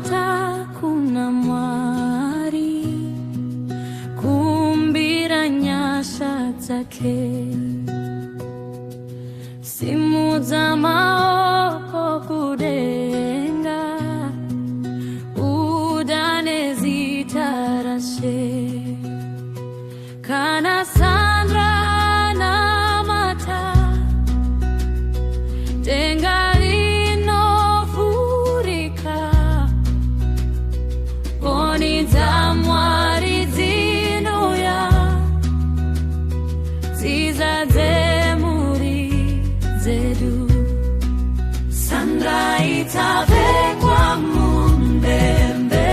mata kuna mwari kumbira nyasha zake simu za maoko kudenga udane zitarashe kana Sandra na mata denga lino furika boni za mwari zinuya zizaze muri zedu Sandra itabe kwa mundembe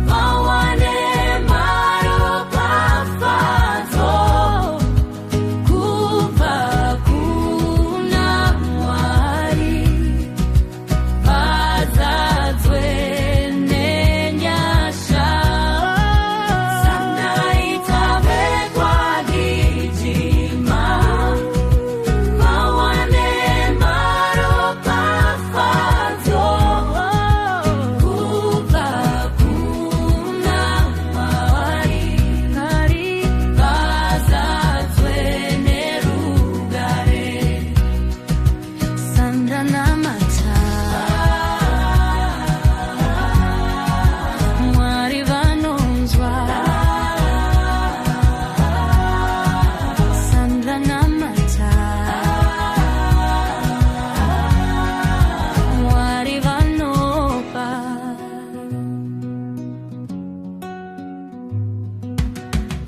mawane maro pafazo kuva kuna mwari bazazwe nenyasha Sandra itabe kwa gijima mawane maro pafazo kuva kuna mwari bazazwe nerugare Sandra na mata mwari vanonzwa Sandra na mata mwari vanopa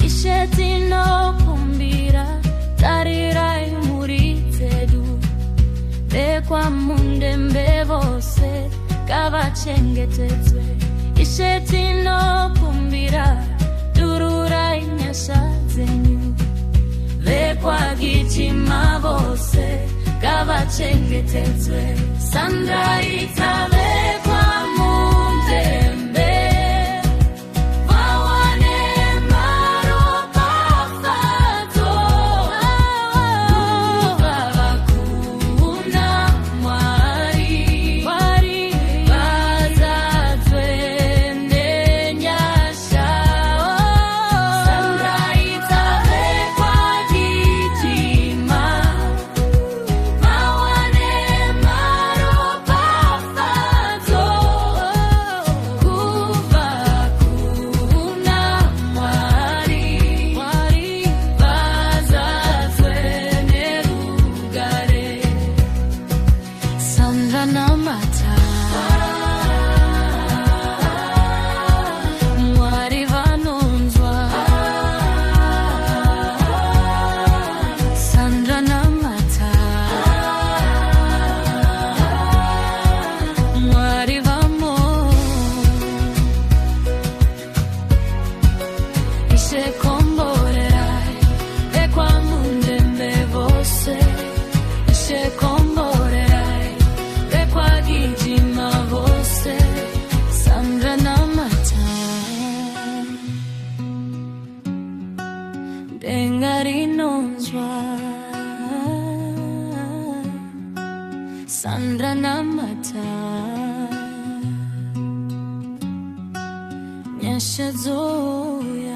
ishetino kumbira tarirai muri zedu bekwa mundembe vose kavachengetedzwe ishetino kumbira dururai nyasha dzenyu bekwa gijima vose kavachengetedzwe Sandra itavekwa mundembe vawane maro pafadzo kuva kuna mwari vazadzwe nenyasha Sandra itavekwa gijima mawane maro pafadzo kuva kuna mwari vazadzwe nerugare Sandra na mata mwari vanonzwa Sandra na mata mwari vamo ishekomborerai bekwa mundembe vose ishekomborerai bekwa gijima vose Sandra na mata denga rinonzwa Sandra na mata nyasha zoya